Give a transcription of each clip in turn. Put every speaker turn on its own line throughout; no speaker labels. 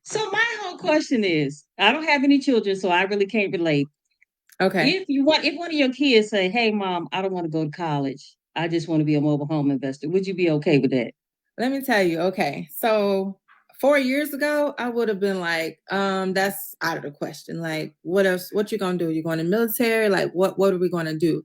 So my whole question is, I don't have any children, so I really can't relate.
Okay.
If one of your kids say, "Hey, mom, I don't want to go to college. I just want to be a mobile home investor," would you be okay with that?
Let me tell you. Okay. So 4 years ago, I would have been like, that's out of the question. Like, what else? What you gonna do? You going in the military? Like, what are we gonna do?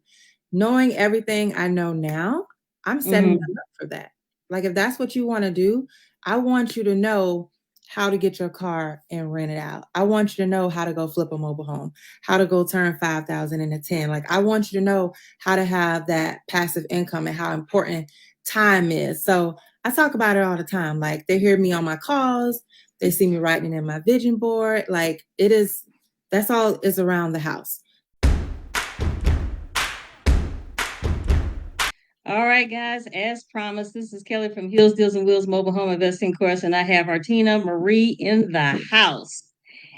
Knowing everything I know now, I'm setting them
Hmm.
up for that. Like, if that's what you want to do, I want you to know how to get your car and rent it out. I want you to know how to go flip a mobile home, how to go turn 5,000 into 10. Like, I want you to know how to have that passive income and how important time is. So I talk about it all the time. Like, they hear me on my calls, they see me writing in my vision board. Like, that's all is around the house.
All right, guys. As promised, this is Kelly from Hills, Deals, and Wheels Mobile Home Investing Course, and I have Artina Marie in the house.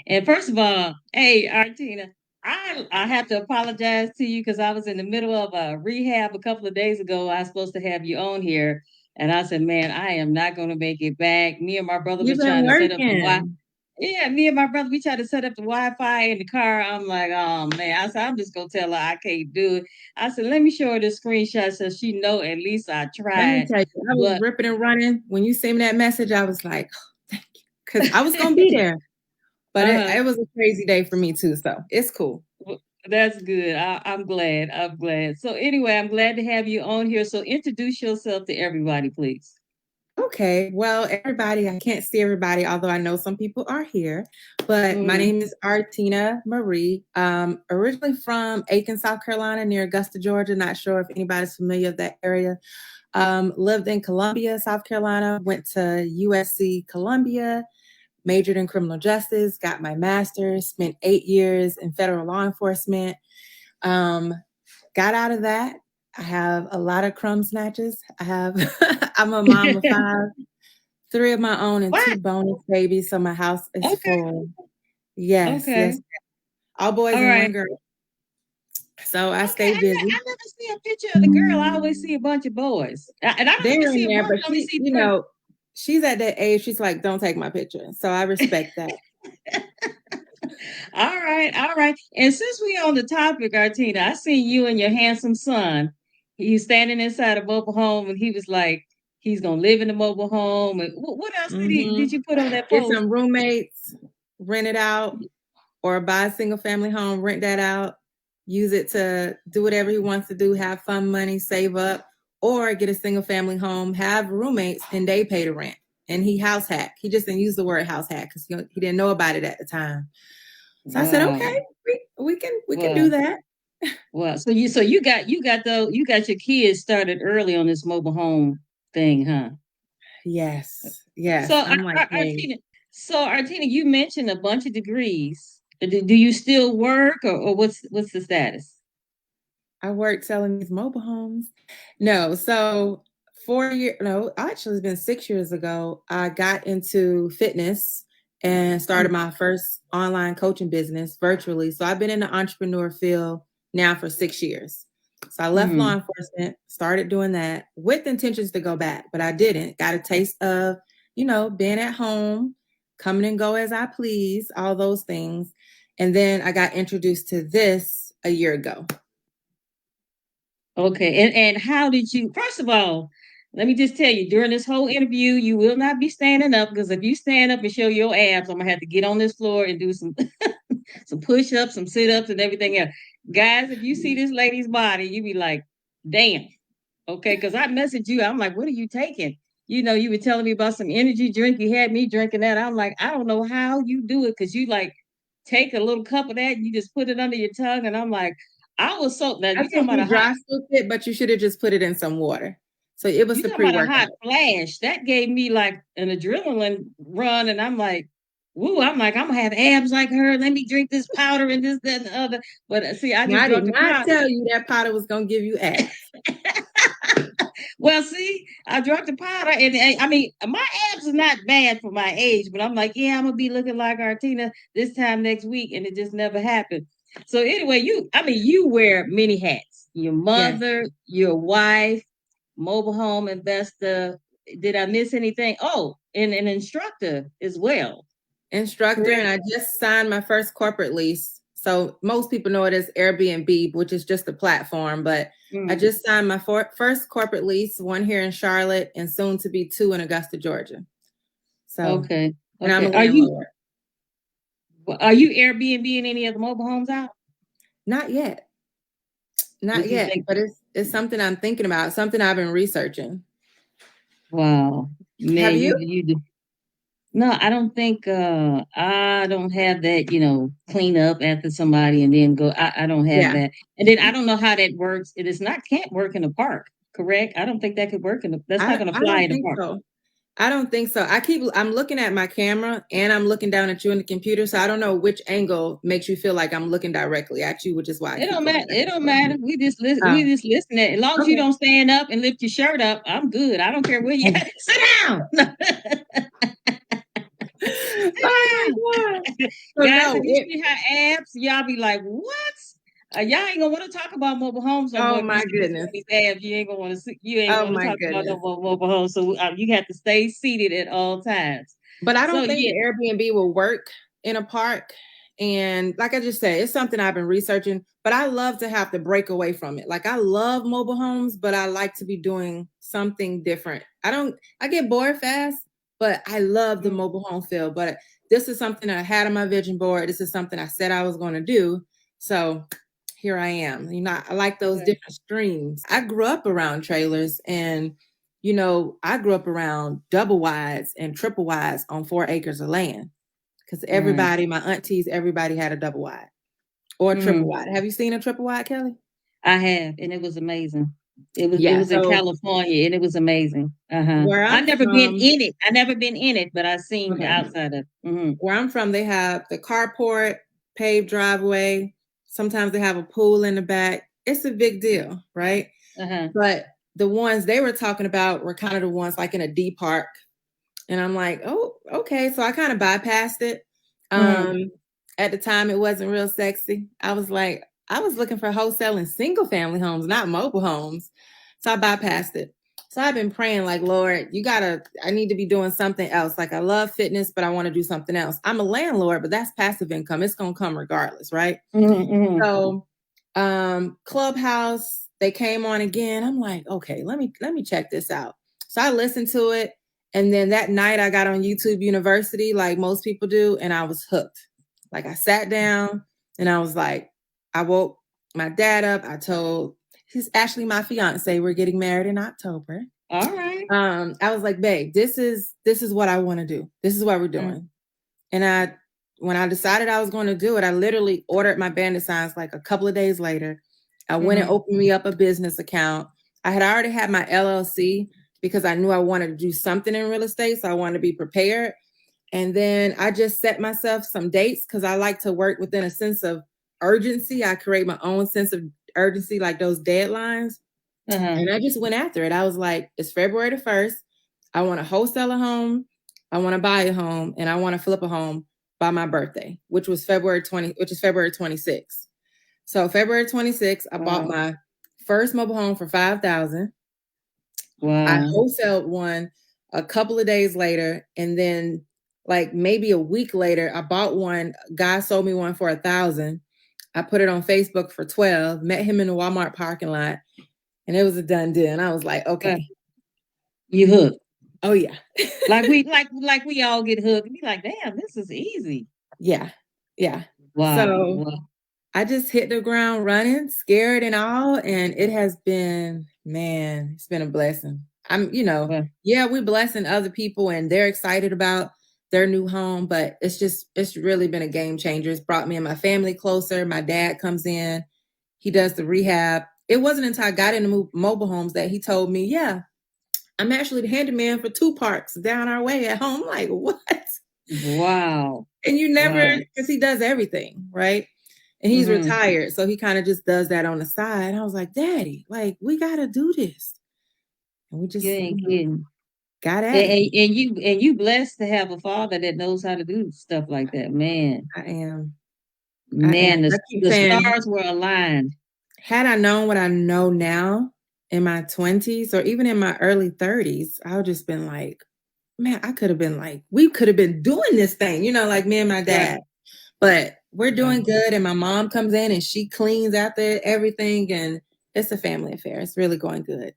And first of all, hey, Artina, I have to apologize to you because I was in the middle of a rehab a couple of days ago. I was supposed to have you on here, and I said, "Man, I am not going to make it back." Me and my brother
You've
was
been
trying to set up the Wi.
working.
Yeah, me and my brother, we tried to set up the Wi-Fi in the car. I'm like, oh man. I said, I'm just gonna tell her I can't do it. I said, let me show her the screenshot so she know at least I
Let me
tried.
tell you, I was
But
ripping and running. When you sent me that message, I was like, oh, thank you. Because I was going to be there. But
uh-huh.
it was a crazy day for me too. So it's cool.
Well, that's good. I'm glad. I'm glad. So anyway, I'm glad to have you on here. So introduce yourself to everybody, please.
Okay. Well, everybody, I can't see everybody, although I know some people are here. But my
Mm-hmm.
name is Artina Marie. Originally from Aiken, South Carolina, near Augusta, Georgia. Not sure if anybody's familiar with that area. Lived in Columbia, South Carolina. Went to USC Columbia. Majored in criminal justice. Got my master's. Spent 8 years in federal law enforcement. Um, got out of that. I have a lot of crumb snatches. I'm a mom of five, three of my own and two
What?
bonus babies. So my house is
Okay.
full. Yes,
Okay.
yes. All boys
All
and
right.
one girl. So I
Okay.
stay busy.
I never see a picture of the girl. I always see a bunch of boys. And I don't even
They're in
see a boy.
there, but
I only
she,
see boys.
she's at that age. She's like, don't take my picture. So I respect that.
All right, all right. And since we on the topic, Artina, I seen you and your handsome son. He's standing inside a mobile home, and he was like, he's gonna live in the mobile home. And what else did
Hmm.
you put on that
Get
post?
some roommates, rent it out, or buy a single family home, rent that out, use it to do whatever he wants to do, have fun money, save up, or get a single family home, have roommates, and they pay the rent. And he house hack. He just didn't use the word house hack because he didn't know about it at the time. So I said,
Wow.
okay, we can do
Well,
that.
well. So you got your kids started early on this mobile home thing, huh?
Yes,
So,
yes. I'm like, hey,
Artina, you mentioned a bunch of degrees. Do you still work, or what's the status?
I work selling these mobile homes. No, so 4 years, no, actually, it's been 6 years ago. I got into fitness and started my first online coaching business virtually. So I've been in the entrepreneur field now for 6 years. So I left law
Mm-hmm.
enforcement, started doing that with intentions to go back, but I didn't. Got a taste of, being at home, coming and go as I please, all those things. And then I got introduced to this a year ago.
Okay, and how did you? First of all, let me just tell you, during this whole interview, you will not be standing up because if you stand up and show your abs, I'm gonna have to get on this floor and do some some push ups, some sit ups, and everything else. Guys, if you see this lady's body, you be like, "Damn." Okay, because I messaged you. I'm like, "What are you taking?" You were telling me about some energy drink. You had me drinking that. I'm like, I don't know how you do it because you like take a little cup of that and you just put it under your tongue, and I'm like. I was so now
I
you talking
think
about
you
a hot
dry soaked it, but you should have just put it in some water. So it was
you
the
talking about a hot
pre-workout.
flash. That gave me like an adrenaline run, and I'm like, woo, I'm like, I'm gonna have abs like her. Let me drink this powder and this, that, and the other. But see, I
Now
just
I did
drunk the
not
powder.
tell you that powder was gonna give you abs.
Well, see, I drunk the powder, and I mean, my abs are not bad for my age, but I'm like, yeah, I'm gonna be looking like Artina this time next week, and it just never happened. So anyway, you wear many hats. Your
Yes.
mother, your wife, mobile home investor. Did I miss anything? Oh, and an instructor as well.
instructor, and
correct?
I just signed my first corporate lease. So most people know it as Airbnb, which is just a platform, but I
Mm,
just signed my first corporate lease, one here in Charlotte and soon to be two in Augusta, Georgia. So,
okay.
and I'm
Okay.
a landlord.
Are you Airbnb in any of the mobile homes out?
Not yet. Not
Would you
yet,
think?
but it's something I'm thinking about, something I've been researching.
Wow,
Have
man,
you?
you do. No, I don't think I don't have that, clean up after somebody and then go. I don't have
Yeah.
that. And then I don't know how that works. It is not can't work in the park, correct? I don't think that could work that's not gonna
I
fly
don't
in the
think
park.
so. I don't think so. I'm looking at my camera and I'm looking down at you in the computer. So I don't know which angle makes you feel like I'm looking directly at you, which is why I
It
keep
don't
going
matter.
back
It
and
don't
forth.
matter. We
Oh,
just listen at as long as you
okay.
don't stand up and lift your shirt up, I'm good. I don't care where you at. Sit down. Sit
Oh
down.
my God. So
Guys,
no,
if you see her abs, y'all be like, what? Y'all ain't gonna want to talk about mobile homes no more.
oh
If you
my
see this
goodness.
lady's abs, you ain't gonna want to see. You ain't
Oh
gonna want to
my
talk about no
goodness.
more mobile homes. So you have to stay seated at all times.
But I
So
don't think
yeah,
the Airbnb will work in a park. And like I just said, it's something I've been researching, but I love to have to break away from it. Like I love mobile homes, but I like to be doing something different. I get bored fast, but I love the mobile home feel. But this is something I had on my vision board. This is something I said I was going to do. So here I am. I like those
okay.
different streams. I grew up around trailers and I grew up around double wides and triple wides on 4 acres of land because
Right.
my aunties, everybody had a double wide or a triple
Mm,
wide. Have you seen a triple wide, Kelly?
I have, and it was amazing. It
Yeah.
was in
So
California, and it was amazing.
where
I
I'm
never been
from,
in it. I never been in it, but I seen the
okay,
outside of. Mm-hmm.
where I'm from, they have the carport, paved driveway. Sometimes they have a pool in the back. It's a big deal, right?
Uh-huh.
But the ones they were talking about were kind of the ones like in a D park. And I'm like, oh, okay. So I kind of bypassed it.
Mm-hmm.
At the time, it wasn't real sexy. I was like, I was looking for wholesaling single family homes, not mobile homes. So I bypassed it. So I've been praying, like, Lord, I need to be doing something else. Like, I love fitness, but I want to do something else. I'm a landlord, but that's passive income. It's going to come regardless, right?
Mm-hmm.
So, Clubhouse, they came on again. I'm like, okay, let me check this out. So I listened to it, and then that night I got on YouTube University, like most people do, and I was hooked. Like I sat down, and I was like, I woke my dad up. He's actually my fiance. We're getting married in October.
All right.
I was like, babe, this is what I want to do. This is what we're doing. And when I decided I was going to do it, I literally ordered my bandit signs like a couple of days later. I went and opened me up a business account. I had already had my LLC because I knew I wanted to do something in real estate. So I wanted to be prepared. And then I just set myself some dates because I like to work within a sense of urgency. I create my own sense of urgency, like those deadlines.
Uh-huh.
And I just went after it. I was like, it's February the 1st. I want to wholesale a home. I want to buy a home and I want to flip a home by my birthday, which is February 26th. So February 26th, I bought
Wow.
my first mobile home for $5,000. I
Wow.
wholesaled one a couple of days later. And then like maybe a week later, I bought one. Guy sold me one for $1,000. I put it on Facebook for 12, met him in the Walmart parking lot, and it was a done deal. And I was like,
Well,
okay.
you hooked.
Oh yeah.
Like we all get hooked. We like, damn, this is easy.
Yeah. Yeah.
Wow.
So
Wow.
I just hit the ground running, scared and all. And it has been, man, it's been a blessing.
Well,
Yeah, we're blessing other people and they're excited about their new home, but it's really been a game changer. It's brought me and my family closer. My dad comes in, he does the rehab. It wasn't until I got into mobile homes that he told me, yeah, I'm actually the handyman for 2 parks down our way at home. I'm like, what?
wow.
And you never,
Wow.
because he does everything, right? And he's retired. So he kind of just does that on the side. I was like, Daddy, like, we got to do this. And we
You
just,
ain't kidding.
got at it.
And you blessed to have a father that knows how to do stuff like that. Man.
I am.
Man,
I keep
the
saying,
stars were aligned.
had I known what I know now in my 20s or even in my early 30s, I would just been like, man, I could have been like, we could have been doing this thing, you know, like me and my dad.
Right.
But we're doing
Right.
good, and my mom comes in and she cleans after everything, and it's a family affair. It's really going good.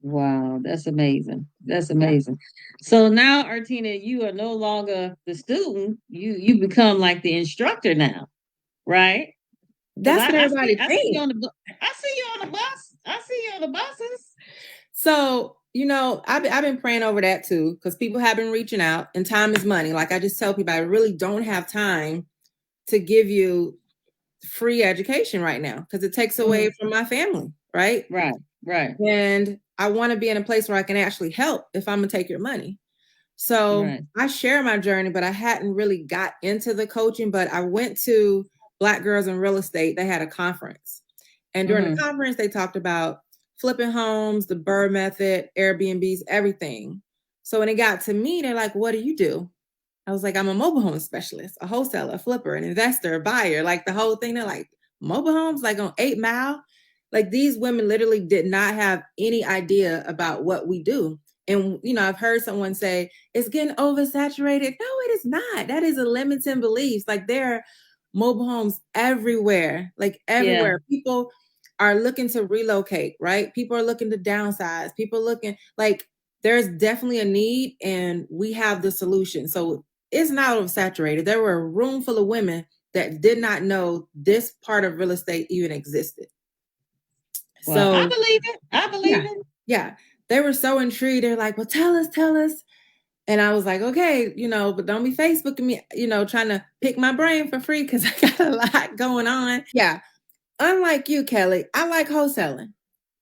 Wow, that's amazing. That's
Yeah.
amazing. So now, Artina, you are no longer the student. You become like the instructor now, right? Because
That's what everybody
I see you
thinks.
on the I see you on the bus. I see you on the buses.
So, you know, I've been praying over that too, because people have been reaching out, and time is money. Like I just tell people, I really don't have time to give you free education right now because it takes away from my family, right?
Right, right,
And I want to be in a place where I can actually help if I'm gonna take your money. So
right.
I share my journey, but I hadn't really got into the coaching. But I went to Black Girls in Real Estate. They had a conference. And during the conference, they talked about flipping homes, the Burr method, Airbnbs, everything. So when it got to me, they're like, what do you do? I was like, I'm a mobile home specialist, a wholesaler, a flipper, an investor, a buyer, like the whole thing. They're like, mobile homes, like on 8 Mile. Like these women literally did not have any idea about what we do. And, you know, I've heard someone say, it's getting oversaturated. No, it is not. That is a limiting belief. Like there are mobile homes everywhere, like everywhere.
Yeah.
People are looking to relocate, right? People are looking to downsize. People are looking like there's definitely a need and we have the solution. So it's not oversaturated. There were a room full of women that did not know this part of real estate even existed.
Well, I
So
believe it. I believe it.
yeah, they were so intrigued. They're like, well, tell us. And I was like, okay, you know, but don't be Facebooking me, you know, trying to pick my brain for free because I got a lot going on. Yeah. Unlike you, Kelly, I like wholesaling.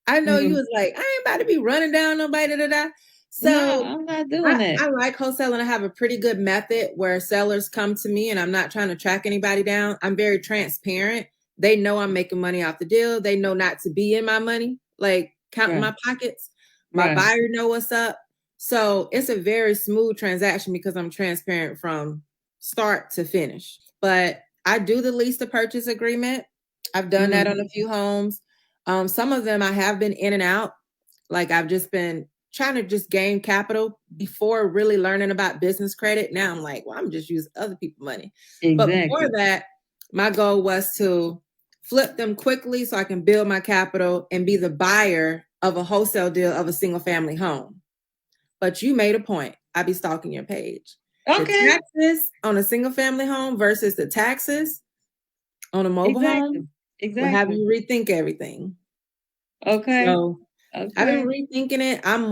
I know you was like, I ain't about to be running down nobody.
No,
So
I'm not doing that.
I like wholesaling. I have a pretty good method where sellers come to me and I'm not trying to track anybody down. I'm very transparent. They know I'm making money off the deal. They know not to be in my money, like counting my pockets. My buyer know what's up. So it's a very smooth transaction because I'm transparent from start to finish. But I do the lease to purchase agreement. I've done that on a few homes. Some of them I have been in and out. Like I've just been trying to just gain capital before really learning about business credit. Now I'm like, well, I'm just using other people's money. Exactly. But before that, my goal was to flip them quickly so I can build my capital and be the buyer of a wholesale deal of a single family home. But you made a point. I be stalking your page. Okay. The taxes on a single family home versus the taxes on a mobile home will have you rethink everything.
Okay.
So I've been rethinking it. I'm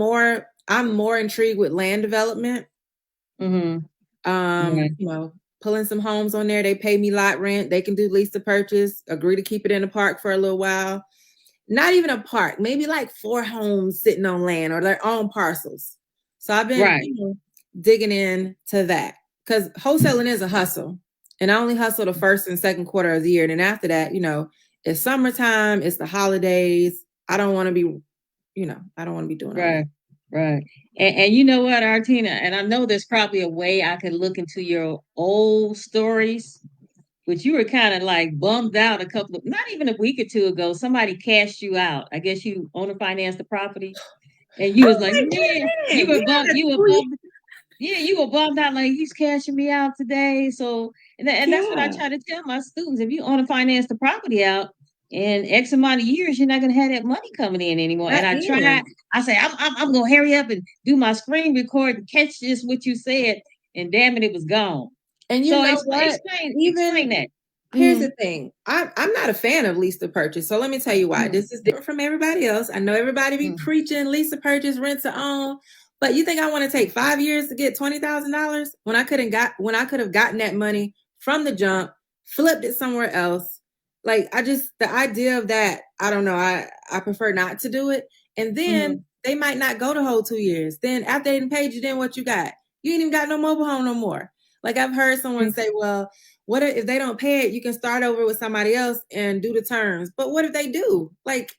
more intrigued with land development. You know, pulling some homes on there. They pay me lot rent. They can do lease to purchase, agree to keep it in the park for a little while. Not even a park, maybe like 4 homes sitting on land or their own parcels. So I've been digging into that because wholesaling is a hustle. And I only hustle the first and second quarter of the year. And then after that, you know, it's summertime, it's the holidays. I don't want to be, you know, I don't want to be doing all that.
Right. And you know what, Artina, and I know there's probably a way I could look into your old stories, but you were kind of like bummed out not even a week or two ago, somebody cashed you out. I guess you owner financed the property. And you was like, man, you were bummed. Yeah, you were bummed out like he's cashing me out today. So and that's what I try to tell my students. If you owner finance the property out in X amount of years, you're not gonna have that money coming in anymore. And I say, I'm gonna hurry up and do my screen record and catch this what you said, and damn it was gone.
And you know what?
Explain that.
Here's the thing. I'm not a fan of lease to purchase. So let me tell you why. This is different from everybody else. I know everybody be preaching lease to purchase, rent to own. But you think I want to take 5 years to get $20,000 when I could have gotten that money from the jump, flipped it somewhere else? Like the idea of that, I don't know. I prefer not to do it. And then they might not go the whole 2 years. Then after they didn't pay you, then what you got? You ain't even got no mobile home no more. Like I've heard someone say, well, what if they don't pay it? You can start over with somebody else and do the terms. But what if they do? Like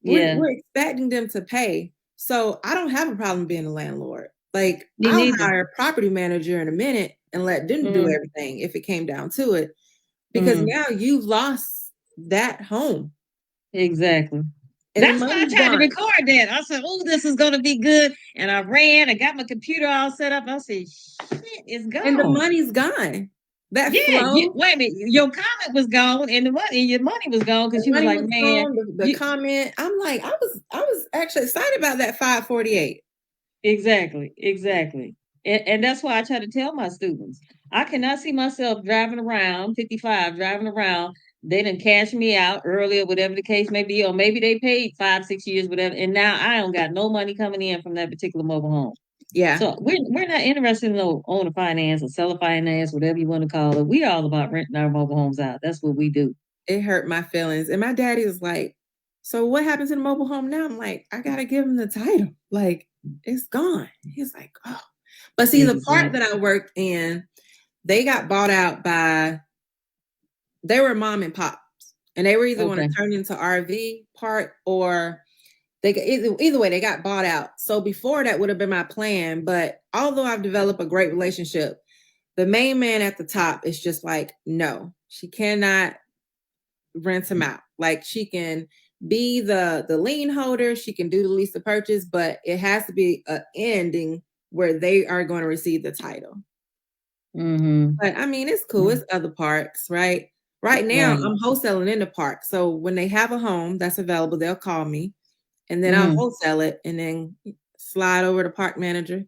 we're expecting them to pay. So I don't have a problem being a landlord. Like I'll hire a property manager in a minute and let them do everything if it came down to it. Because now you've lost that home.
Exactly.
And the
That's why I
money's
tried to
gone.
record that. I said, "Oh, this is gonna be good," and I ran. I got my computer all set up. I said, "Shit, it's
And the
gone."
money's gone. That
Yeah,
flow,
wait a minute. Your comment was gone, and your money was gone because
the
you was
money
like,
was
"Man,
gone, the
you
comment. I'm like, I was actually excited about that 548.
exactly." And that's why I try to tell my students, I cannot see myself driving around 55, driving around. They done cash me out earlier, whatever the case may be, or maybe they paid 5, 6 years, whatever, and now I don't got no money coming in from that particular mobile home.
Yeah,
So we're not interested in no owner finance or seller finance, whatever you want to call it. We all about renting our mobile homes out. That's what we do.
it hurt my feelings. And my daddy was like, "So what happens in the mobile home now?" I'm like, "I gotta give him the title. Like, it's gone." He's like, "Oh." But see, the part
Exactly.
that I worked in, they got bought out by, they were mom and pops. And they were either going to
Okay.
turn into RV part, or either way, they got bought out. So before, that would have been my plan. But although I've developed a great relationship, the main man at the top is just like, no, she cannot rent him out. Like, she can be the lien holder, she can do the lease to purchase, but it has to be an ending where they are going to receive the title.
Mm-hmm.
But I mean, it's cool. It's other parks, right? Right now,
Right.
I'm wholesaling in the park. So when they have a home that's available, they'll call me, and then I'll
Mm-hmm.
wholesale it, and then slide over to park manager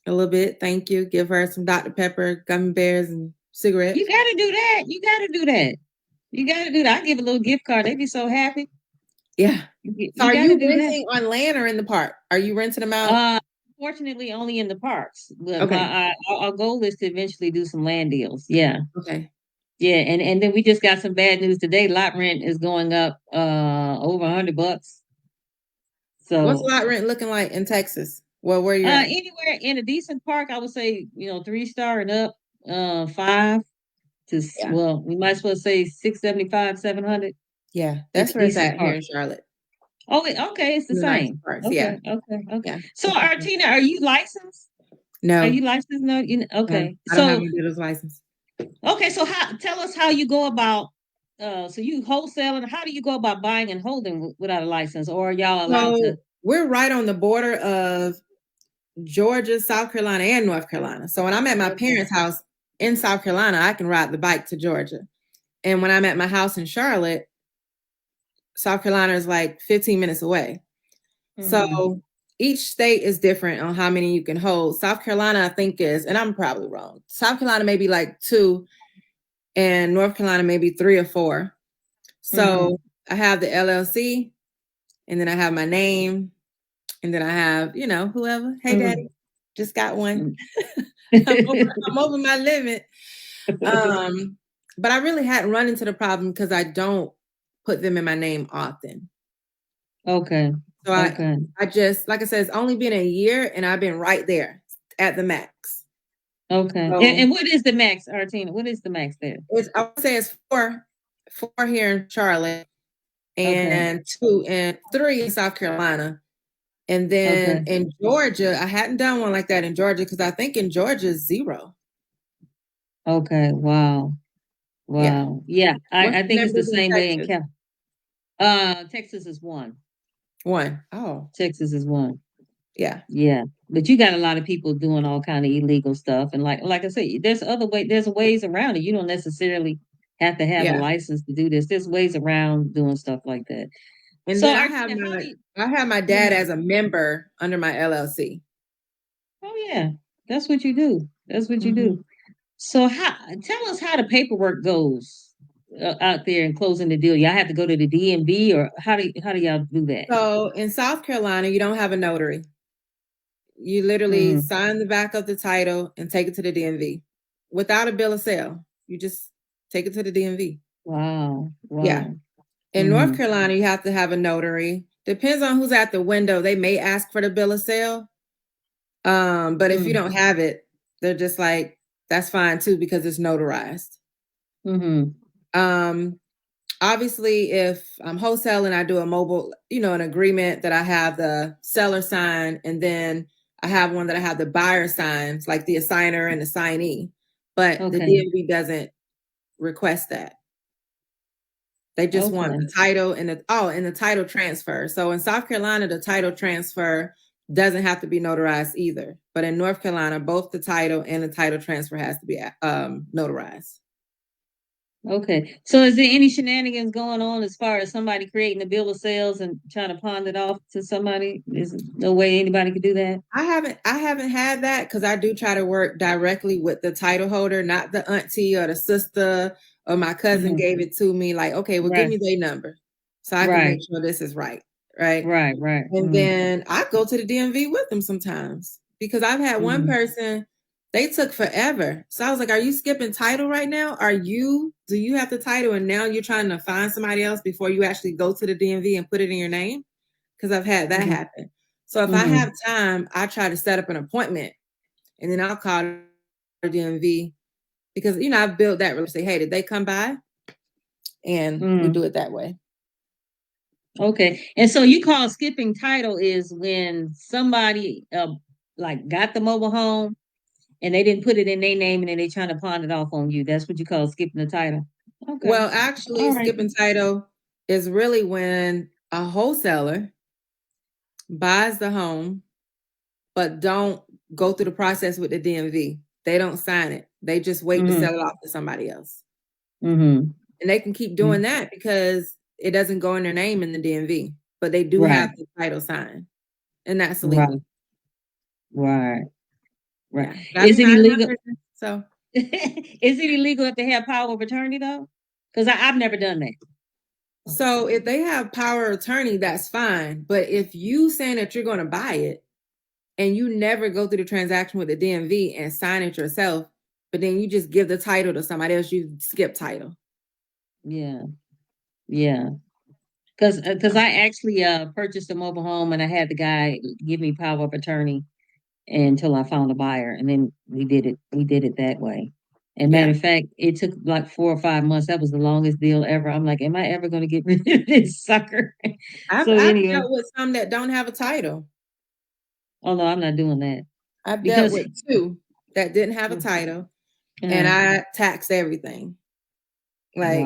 a little bit. Thank you. Give her some Dr. Pepper, gummy bears, and
You
cigarettes.
gotta do that. You gotta do that. You gotta do that. I give a little gift card. They'd be so happy.
Yeah. So
You
are
gotta
you
do that.
renting on land or in the park? Are you renting them out?
Uh, Fortunately, only in the parks. But
Okay.
our goal is to eventually do some land deals. Yeah,
Okay.
yeah. And then we just got some bad news today. Lot rent is going up over $100.
What's
So
lot rent looking like in Texas? Well, where you're at?
anywhere in a decent park, I would say 3 star and up. 5 to
Yeah.
well, we might as well say 675, 700
Yeah.
in
That's
a
where it's
decent
at here
park.
in Charlotte.
Oh, okay, it's the
In the nice
same.
parks. Yeah.
Okay.
Yeah.
So, Artina, are you licensed? Are
No,
you licensed? No,
no,
okay.
I don't have
So,
my dealer's license.
okay. So, tell us how you go about. So you wholesaling. How do you go about buying and holding without a license, or are y'all allowed
So
to?
we're right on the border of Georgia, South Carolina, and North Carolina. So when I'm at my
Okay.
parents' house in South Carolina, I can ride the bike to Georgia. And when I'm at my house in Charlotte, South Carolina is like 15 minutes away.
Mm-hmm.
So each state is different on how many you can hold. South Carolina, I think, is, and I'm probably wrong, South Carolina maybe like 2, and North Carolina maybe 3 or 4.
Mm-hmm.
So I have the LLC, and then I have my name, and then I have, whoever. Hey,
Mm-hmm.
daddy, just got one. I'm over my limit. But I really hadn't run into the problem because I don't put them in my name often.
Okay.
So
Okay.
I just, like I said, it's only been a year, and I've been right there at the max.
Okay.
So
And what is the max, Artina? What is the max there?
I would say it's four here in Charlotte,
Okay.
and 2 and 3 in South Carolina. And then
Okay.
in Georgia, I hadn't done one like that in Georgia because I think in Georgia is 0.
Okay. Wow.
Yeah.
Wow. Yeah.
What's
I
the
think it's the
numbers in
same way in
Texas?
Cal. Texas is 1.
1. Oh,
Texas is 1.
yeah.
Yeah. But you got a lot of people doing all kind of illegal stuff. And like I said, there's ways around it. You don't necessarily have to have a
Yeah.
license to do this. There's ways around doing stuff like that.
And
So
then
Artina, how do you
I have my
go
dad
ahead.
as a member under my LLC.
Oh yeah. That's what you do. That's what you
Mhm.
do. So tell us how the paperwork goes out there and closing the deal. Y'all have to go to the DMV, or how do y'all do that?
So in South Carolina, you don't have a notary. You literally
Mm-hmm.
sign the back of the title and take it to the DMV without a bill of sale. You just take it to the DMV.
Wow.
Yeah.
Wow.
In North
Mm-hmm.
Carolina, you have to have a notary. Depends on who's at the window. They may ask for the bill of sale. But if you don't have it, they're just like, that's fine too, because it's notarized.
Mm-hmm.
Um, Obviously, if I'm wholesaling, I do a mobile, an agreement that I have the seller sign, and then I have one that I have the buyer signs, like the assigner and the signee. But the
Okay.
DMV doesn't request that. They just want the title and the title transfer. So in South Carolina, the title transfer doesn't have to be notarized either. But in North Carolina, both the title and the title transfer has to be notarized.
Okay. So is there any shenanigans going on as far as somebody creating a bill of sales and trying to pawn it off to somebody? Is there no way anybody could do that?
I haven't had that because I do try to work directly with the title holder, not the auntie or the sister or my cousin gave it to me. Like, okay, well, give me their number so I can make sure this is right. Right.
Right.
And then I go to the DMV with them sometimes because I've had one person, they took forever. So I was like, are you skipping title right now? Do you have the title and now you're trying to find somebody else before you actually go to the DMV and put it in your name? Because I've had that happen. So if I have time, I try to set up an appointment and then I'll call the DMV because, I've built that relationship. Say, hey, did they come by? And we do it that way.
Okay. And so you call skipping title is when somebody got the mobile home and they didn't put it in their name and then they trying to pawn it off on you. That's what you call skipping the title. Okay.
Well, actually, skipping title is really when a wholesaler buys the home, but don't go through the process with the DMV. They don't sign it. They just wait to sell it off to somebody else. And they can keep doing that because it doesn't go in their name in the DMV, but they do have the title signed, and that's illegal.
Right.
Yeah.
Is it illegal? So is it illegal if they have power of attorney though? Because I've never done that.
So if they have power of attorney, that's fine. But if you saying that you're going to buy it and you never go through the transaction with the DMV and sign it yourself, but then you just give the title to somebody else, you skip title.
Yeah. Because I actually purchased a mobile home and I had the guy give me power of attorney until I found a buyer, and then we did it that way. And matter of fact, it took like 4 or 5 months. That was the longest deal ever. I'm like, am I ever going to get rid of this sucker?
I've dealt with some that don't have a title.
Oh no, I'm not doing that.
I've dealt with 2 that didn't have a title, and I taxed everything. Like,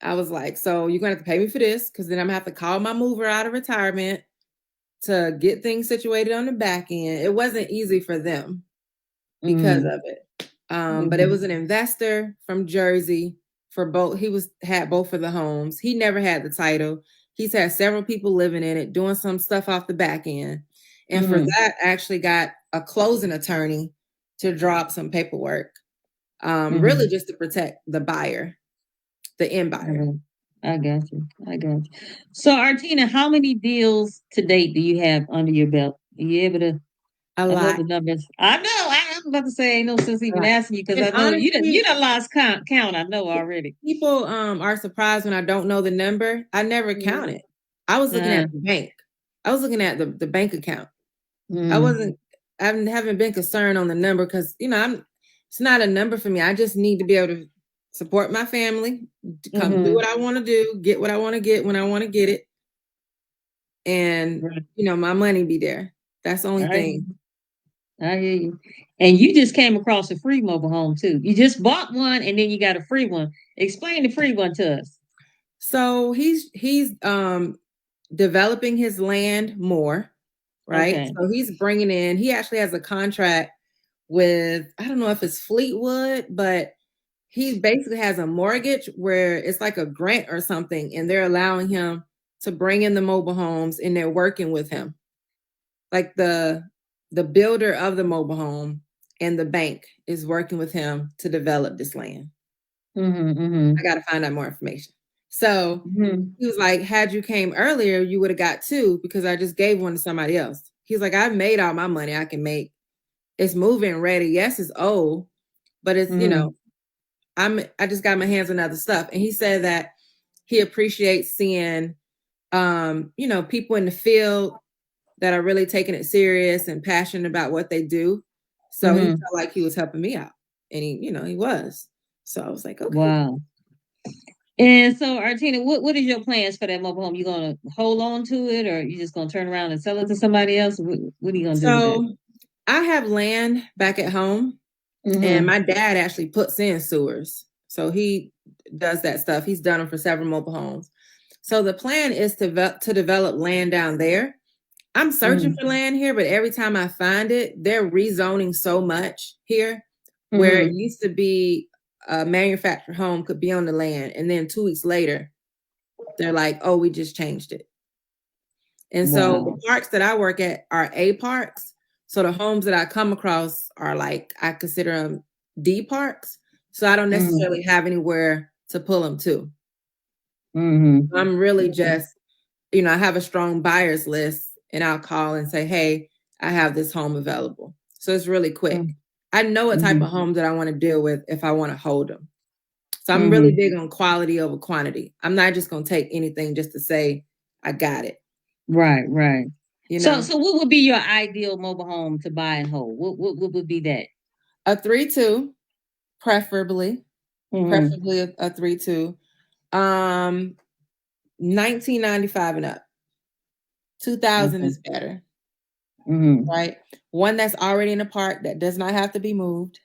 I was like, so you're gonna have to pay me for this because then I'm gonna have to call my mover out of retirement to get things situated on the back end. It wasn't easy for them because of it. But it was an investor from Jersey for both. He had both of the homes. He never had the title. He's had several people living in it, doing some stuff off the back end. And for that, I actually got a closing attorney to drop some paperwork, really just to protect the buyer, the end buyer.
I got you. So, Artina, how many deals to date do you have under your belt? Are you able to?
A lot.
I know the numbers. I know. I'm about to say, ain't no sense even asking you because I know you done lost count. I know already.
People are surprised when I don't know the number. I never counted. I was looking at the bank. I was looking at the bank account. I haven't been concerned on the number because it's not a number for me. I just need to be able to support my family, come do what I want to do, get what I want to get when I want to get it, and my money be there. That's the only thing.
I hear you. And you just came across a free mobile home too. You just bought one and then you got a free one. Explain the free one to us.
So he's developing his land more, right? Okay. So he's bringing in. He actually has a contract with, I don't know if it's Fleetwood, but he basically has a mortgage where it's like a grant or something, and they're allowing him to bring in the mobile homes, and they're working with him, like the builder of the mobile home and the bank is working with him to develop this land. I got to find out more information. So he was like, had you came earlier, you would have got 2 because I just gave one to somebody else. He's like, I've made all my money I can make. It's moving ready. Yes, it's old, but it's, I just got my hands on other stuff. And he said that he appreciates seeing, people in the field that are really taking it serious and passionate about what they do. So he felt like he was helping me out, and he was. So I was like, okay.
Wow. And so, Artina, what is your plans for that mobile home? You gonna hold on to it, or you just gonna turn around and sell it to somebody else? What are you gonna do?
So I have land back at home, and my dad actually puts in sewers. So he does that stuff. He's done them for several mobile homes. So the plan is to develop land down there. I'm searching for land here, but every time I find it, they're rezoning so much here, where it used to be a manufactured home could be on the land, and then 2 weeks later, they're like, "Oh, we just changed it." And so the parks that I work at are A parks. So the homes that I come across are like, I consider them D parks. So I don't necessarily have anywhere to pull them to. I'm really just, I have a strong buyers list, and I'll call and say, "Hey, I have this home available." So it's really quick. I know what type of home that I want to deal with if I want to hold them. So I'm really big on quality over quantity. I'm not just going to take anything just to say I got it.
Right. So what would be your ideal mobile home to buy and hold? What would be that?
A 3-2, preferably. Preferably a 3-2. 1995 and up. 2000 is better. Right? One that's already in a park that does not have to be moved.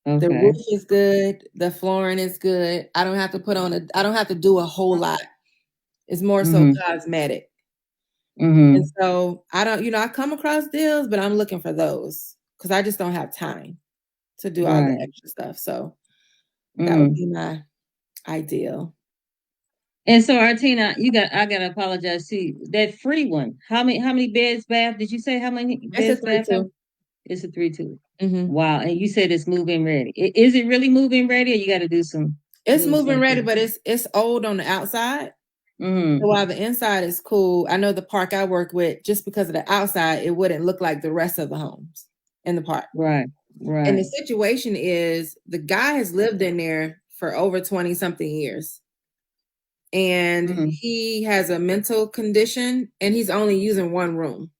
The roof is good. The flooring is good. I don't have to I don't have to do a whole lot. It's more so cosmetic. And so I don't, I come across deals, but I'm looking for those because I just don't have time to do all the extra stuff. So that would be my ideal.
And so, Artina, I gotta apologize to you. That free one, how many beds, bath? Did you say how many beds, bath? It's a 3-2. Wow. And you said it's move-in ready. Is it really move-in ready, or you got to do some?
It's move-in ready, but it's old on the outside. So while the inside is cool, I know the park I work with, just because of the outside, it wouldn't look like the rest of the homes in the park.
Right.
And the situation is the guy has lived in there for over 20 something years. And he has a mental condition, and he's only using one room.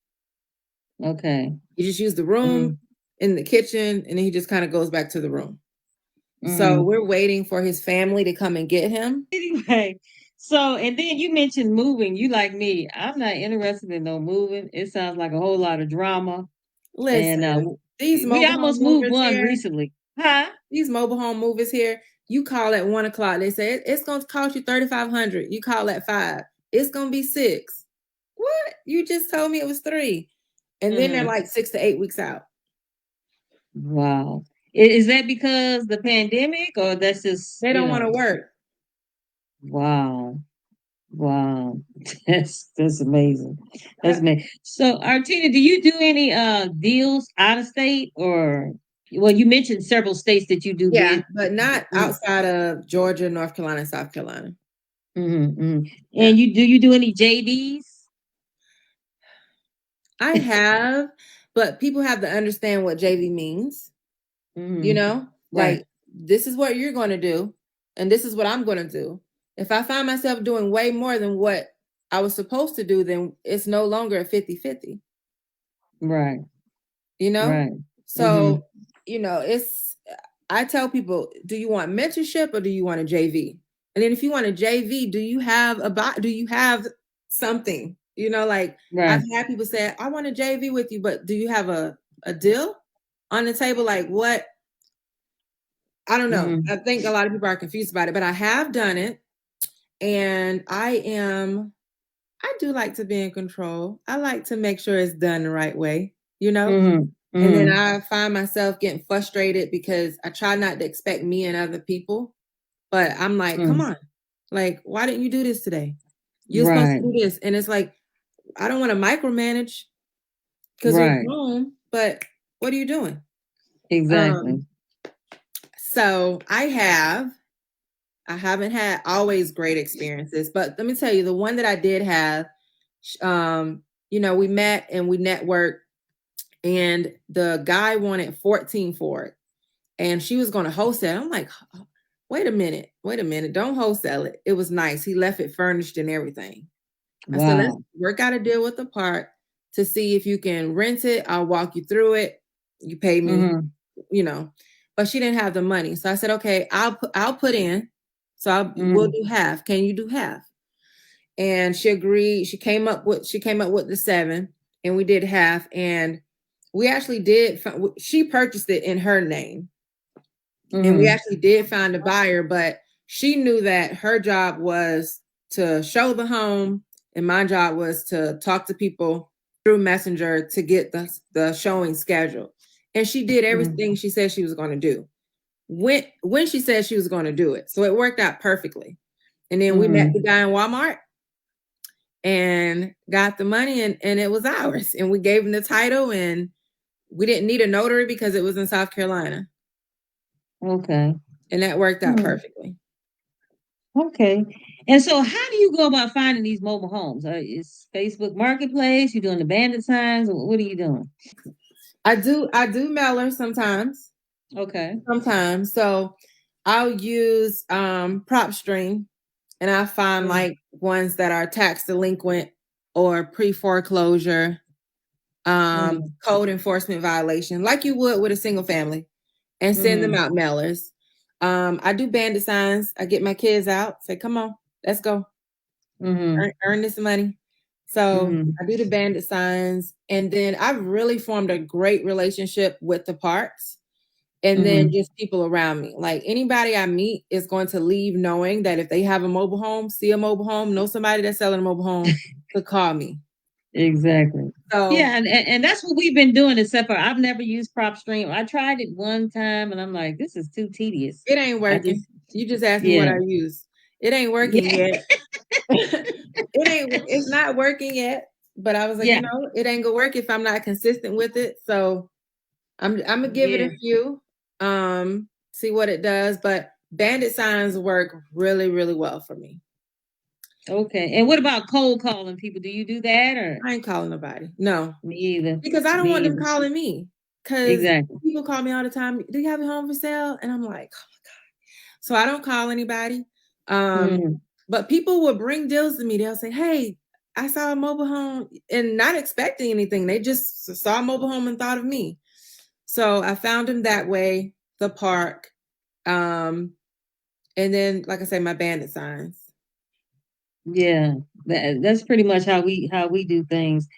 Okay.
He just used the room in the kitchen, and then he just kind of goes back to the room. So we're waiting for his family to come and get him.
Anyway, so, and then you mentioned moving. You like me. I'm not interested in no moving. It sounds like a whole lot of drama.
Listen,
and
we
almost moved one recently. Huh?
These mobile home movers here, you call at 1 o'clock. They say it's going to cost you $3,500. You call at 5. It's going to be 6. What? You just told me it was 3. And then they're like 6 to 8 weeks out.
Wow. Is that because the pandemic, or that's just
they don't want to work?
Wow. That's amazing. That's amazing. So, Artina, do you do any deals out of state, or you mentioned several states that you do?
Yeah, but not outside of Georgia, North Carolina, South Carolina.
And you do any JVs?
I have, but people have to understand what JV means. Like, this is what you're going to do, and this is what I'm going to do. If I find myself doing way more than what I was supposed to do, then it's no longer a 50-50.
Right.
Right. So, I tell people, do you want mentorship or do you want a JV? And then if you want a JV, do you have something? I've had people say, I want a JV with you, but do you have a deal on the table? Like what? I don't know. I think a lot of people are confused about it, but I have done it. And I do like to be in control. I like to make sure it's done the right way, And then I find myself getting frustrated because I try not to expect me and other people, but I'm like, come on, like, why didn't you do this today? You're supposed to do this. And it's like, I don't want to micromanage because we're grown, but what are you doing?
Exactly.
So I haven't had always great experiences, but let me tell you, the one that I did have, we met and we networked, and the guy wanted 14 for it, and she was going to wholesale. I'm like, wait a minute, don't wholesale it. It was nice. He left it furnished and everything. I said, let's work out a deal with the park to see if you can rent it. I'll walk you through it. You pay me, but she didn't have the money. So I said, okay, I'll put in. So we'll do half. Can you do half? And she agreed. She came up with the 7, and we did half. And we actually she purchased it in her name. And we actually did find a buyer, but she knew that her job was to show the home, and my job was to talk to people through Messenger to get the showing scheduled. And she did everything she said she was going to do when she said she was going to do it. So it worked out perfectly. And then we met the guy in Walmart and got the money, and it was ours. And we gave him the title, and we didn't need a notary because it was in South Carolina.
Okay.
And that worked out perfectly.
Okay. And so how do you go about finding these mobile homes? Is Facebook Marketplace? You doing the bandit signs? What are you doing?
I do mailers sometimes.
Okay.
Sometimes. So I'll use PropStream, and I find like ones that are tax delinquent or pre-foreclosure, code enforcement violation, like you would with a single family, and send them out mailers. I do bandit signs. I get my kids out, say, come on, let's go. Earn this money. So I do the bandit signs, and then I've really formed a great relationship with the parks, and then just people around me. Like anybody I meet is going to leave knowing that if they have a mobile home, see a mobile home, know somebody that's selling a mobile home, to call me.
Exactly.
So
yeah, and that's what we've been doing, except for I've never used PropStream. I tried it one time and I'm like, this is too tedious.
It ain't working. You just asked me what I use. It ain't working yet. It's not working yet. But I was like, you know, it ain't gonna work if I'm not consistent with it. So I'm gonna give it a few, see what it does. But bandit signs work really, really well for me.
Okay. And what about cold calling people? Do you do that, or?
I ain't calling nobody. No.
Me either.
Because I don't want them calling me. Because people call me all the time. Do you have a home for sale? And I'm like, oh my God. So I don't call anybody. But people will bring deals to me. They'll say, hey, I saw a mobile home, and not expecting anything. They just saw a mobile home and thought of me. So I found them that way, the park. And then, like I say, my bandit signs.
Yeah, that's pretty much how we do things.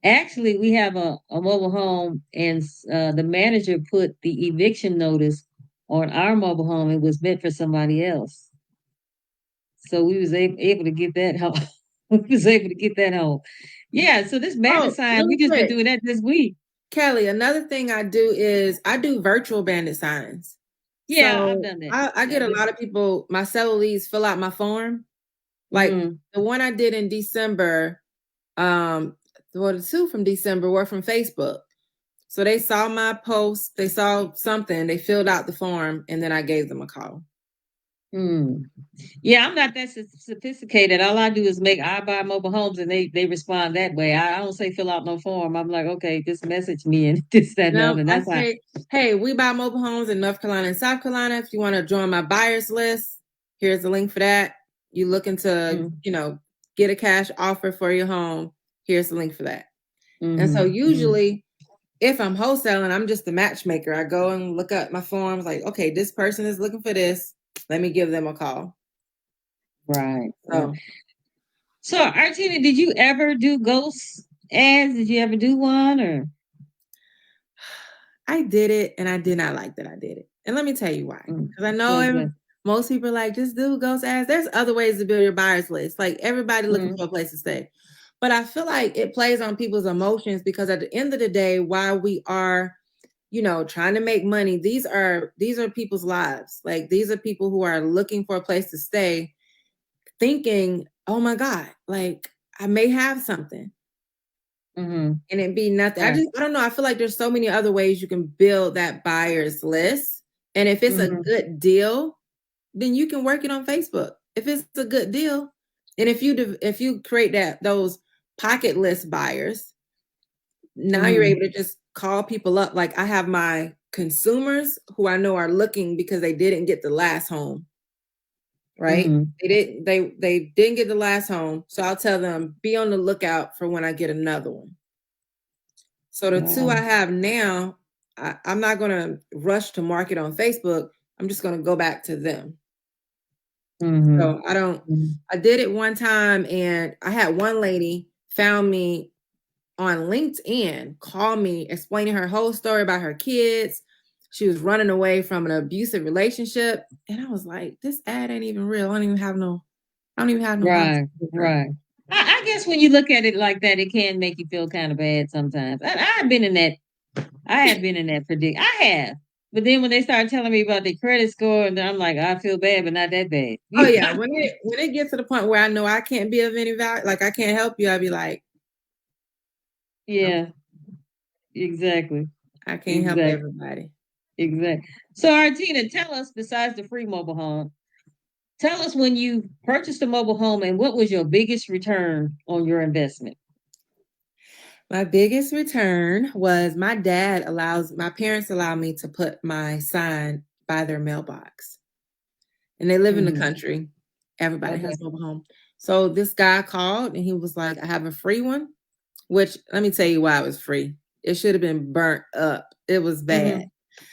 Actually, we have a mobile home, and the manager put the eviction notice on our mobile home. It was meant for somebody else. So we was able to get that home. We was able to get that home. Yeah, so this bandit sign, we just been doing that this week.
Kelly, another thing I do is I do virtual bandit signs.
Yeah, so I've done that.
I get a lot of people, my seller leads fill out my form. Like the one I did in December, the 2 from December were from Facebook. So they saw my post, they saw something, they filled out the form, and then I gave them a call.
Yeah, I'm not that sophisticated. All I do is I buy mobile homes, and they respond that way. I don't say fill out no form. I'm like, okay, just message me and this, that, and the other. And that's
I say, hey, we buy mobile homes in North Carolina and South Carolina. If you want to join my buyers list, here's the link for that. You looking to, get a cash offer for your home, here's the link for that. And so usually if I'm wholesaling, I'm just the matchmaker. I go and look up my forms like, okay, this person is looking for this. Let me give them a call.
Right. So Artina, did you ever do ghost ads? Did you ever do one, or?
I did it, and I did not like that I did it. And let me tell you why. Because I know most people are like, just do ghost ads. There's other ways to build your buyers list. Like everybody looking for a place to stay. But I feel like it plays on people's emotions, because at the end of the day, while we are, trying to make money, these are people's lives. Like these are people who are looking for a place to stay, thinking, oh my God, like I may have something. And it be nothing. I don't know. I feel like there's so many other ways you can build that buyer's list. And if it's a good deal, then you can work it on Facebook. If it's a good deal, and if you create those pocket list buyers, now you're able to just call people up. Like I have my consumers who I know are looking because they didn't get the last home. Right? They didn't get the last home. So I'll tell them, be on the lookout for when I get another one. So the 2 I have now, I'm not going to rush to market on Facebook. I'm just going to go back to them. So I did it one time, and I had one lady found me on LinkedIn, call me explaining her whole story about her kids. she was running away from an abusive relationship. And I was like, this ad ain't even real. I don't even have no house.
Right. I guess when you look at it like that, it can make you feel kind of bad sometimes. I've been in that. I have been in that I have. But then when they start telling me about the credit score, and I'm like, I feel bad, but not that bad.
Oh yeah, when it gets to the point where I know I can't be of any value, like I can't help you, I'll be like,
yeah, exactly.
I can't help everybody.
Exactly. So, Artina, tell us, besides the free mobile home, tell us when you purchased a mobile home and what was your biggest return on your investment?
My biggest return was my parents allow me to put my sign by their mailbox. And they live in the country. Everybody has mobile home. So this guy called and he was like, I have a free one, which let me tell you why it was free. It should have been burnt up. It was bad.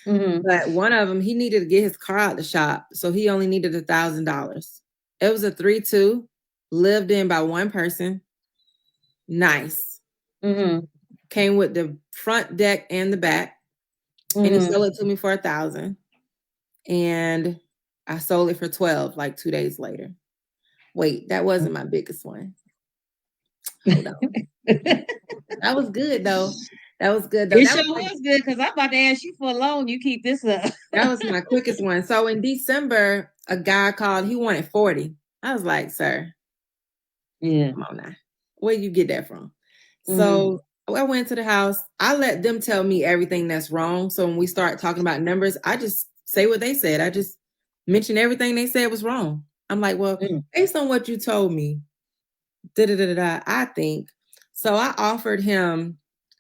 But one of them, he needed to get his car out the shop. So he only needed $1,000. It was a 3-2, lived in by one person. Nice. Came with the front deck and the back. And he sold it to me for $1,000. And I sold it for $12 like 2 days later. Wait, that wasn't my biggest one. Hold on. That was good though. That was good though.
It sure was good because I'm about to ask you for a loan. You keep this up.
That was my quickest one. So in December, a guy called. He wanted 40. I was like, sir, come on now. Where you get that from? So I went to the house. I let them tell me everything that's wrong. So when we start talking about numbers, I just say what they said. I just mention everything they said was wrong. I'm like, well, based on what you told me, I think. So I offered him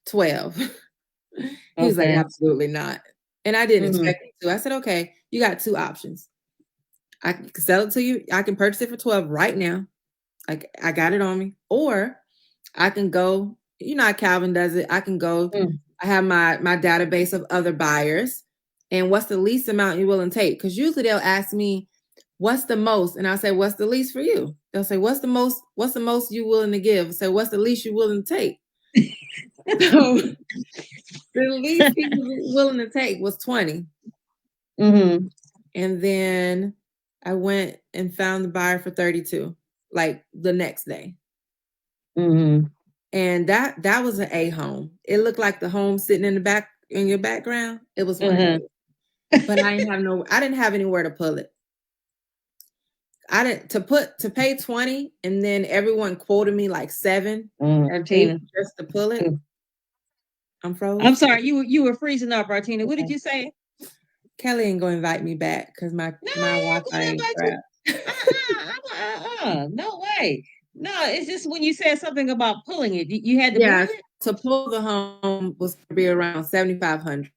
12. He was like, absolutely not. And I didn't expect him to. I said, okay, you got 2 options. I can sell it to you. I can purchase it for 12 right now. I got it on me. Or I can go, you know how Calvin does it. I can go, I have my database of other buyers. And what's the least amount you're willing to take? Because usually they'll ask me, what's the most? And I'll say, what's the least for you? They'll say, what's the most you willing to give? Say, what's the least you're willing to take? So the least he was willing to take was 20. And then I went and found the buyer for 32, like the next day. And that was an A home. It looked like the home sitting in your background. It was one of those. But I didn't have anywhere to pull it. To pay 20 and then everyone quoted me like 7 just to pull it. I'm frozen.
I'm sorry, you were freezing up, Artina. What did you say?
Kelly ain't gonna invite me back because my Wi-Fi ain't crap.
No way. No, it's just when you said something about pulling it, you had to pull it?
To pull the home was to be around $7,500.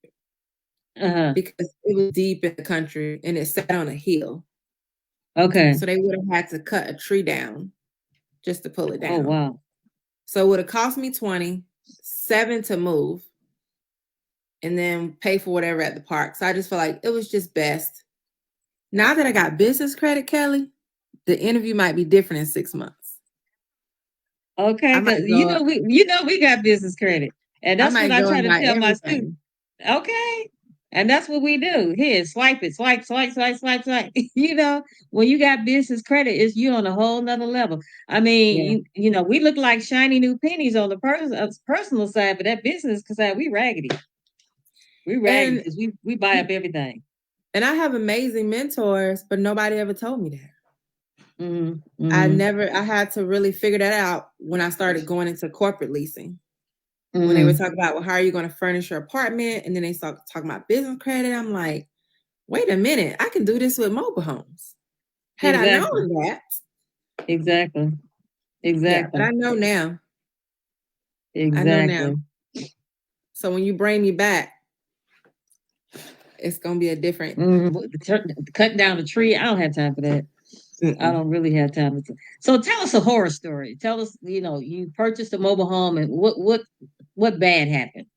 Because it was deep in the country and it sat on a hill.
Okay.
So they would have had to cut a tree down just to pull it down.
Oh, wow.
So it would have cost me 20, 7 to move, and then pay for whatever at the park. So I just felt like it was just best. Now that I got business credit, Kelly, the interview might be different in 6 months.
Okay, we got business credit, and that's what I try to tell my students. Okay, and that's what we do. Here, swipe it, swipe. You know, when you got business credit, it's you on a whole nother level. I mean, you know, we look like shiny new pennies on the personal side, but that business side, we raggedy. We raggedy because we buy up everything.
And I have amazing mentors, but nobody ever told me that. I had to really figure that out when I started going into corporate leasing. When they were talking about, well, how are you going to furnish your apartment? And then they start talking about business credit. I'm like, wait a minute, I can do this with mobile homes. Had I known that.
Exactly.
Yeah, but I know now.
Exactly.
I know now. So when you bring me back, it's going to be a different.
Cut down the tree. I don't have time for that. I don't really have time for. So tell us a horror story. Tell us, you know, you purchased a mobile home and what bad happened?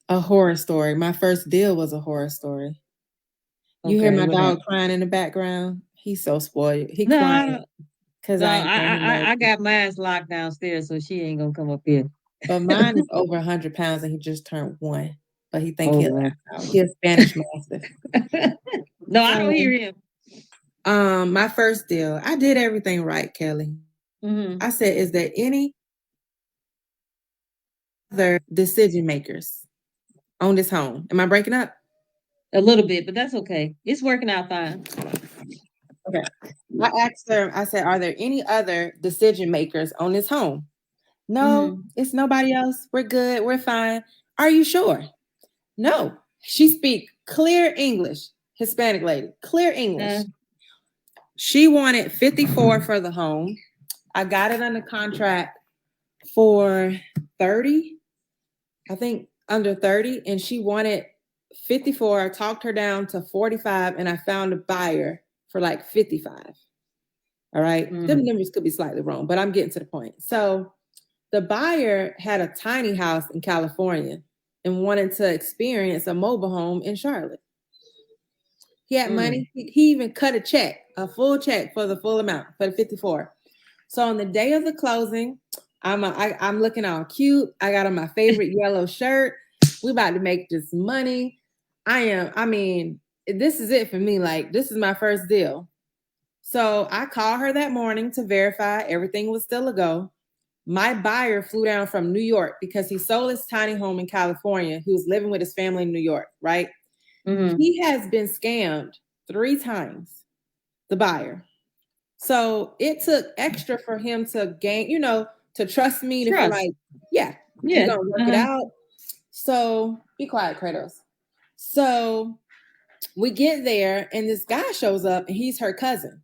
A horror story. My first deal was a horror story. You hear my dog crying in the background? He's so spoiled. He crying because
I got mine locked downstairs, so she ain't gonna come up here.
But mine is over 100 pounds and he just turned 1. but he think he's a Spanish master.
No, I don't hear him.
My first deal, I did everything right, Kelly. I said, is there any other decision makers on this home? Am I breaking up?
A little bit, but that's okay. It's working out fine.
Okay. I asked her, I said, are there any other decision makers on this home? No, it's nobody else. We're good. We're fine. Are you sure? No. She speak clear English. Hispanic lady, clear English. She wanted 54 for the home. I got it under contract for 30, I think under 30, and she wanted 54. I talked her down to 45, and I found a buyer for like 55. All right. The numbers could be slightly wrong, but I'm getting to the point. So the buyer had a tiny house in California and wanted to experience a mobile home in Charlotte. He had money. He even cut a check, a full check for the full amount, for the 54. So on the day of the closing, I'm looking all cute. I got on my favorite yellow shirt. We about to make this money. This is it for me. Like, this is my first deal. So I called her that morning to verify everything was still a go. My buyer flew down from New York because he sold his tiny home in California. He was living with his family in New York, right? He has been scammed 3 times, the buyer. So it took extra for him to gain, to trust me, to feel like, we're going to work it out. So be quiet, Kratos. So we get there and this guy shows up and he's her cousin.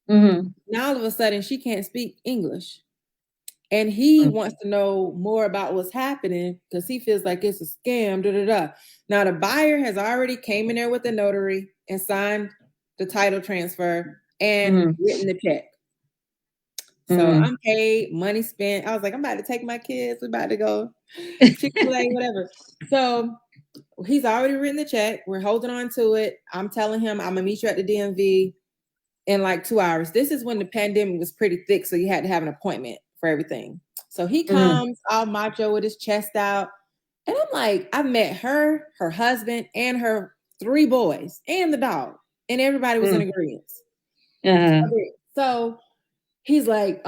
Now all of a sudden she can't speak English. And he wants to know more about what's happening because he feels like it's a scam. Now the buyer has already came in there with the notary and signed the title transfer and written the check. So I'm paid, money spent. I was like, I'm about to take my kids. We're about to go Chick-fil-A, whatever. So he's already written the check. We're holding on to it. I'm telling him I'm going to meet you at the DMV in like 2 hours. This is when the pandemic was pretty thick, so you had to have an appointment for everything. So he comes all macho with his chest out. And I'm like, I've met her, her husband, and her 3 boys, and the dog. And everybody was in agreement. So he's like,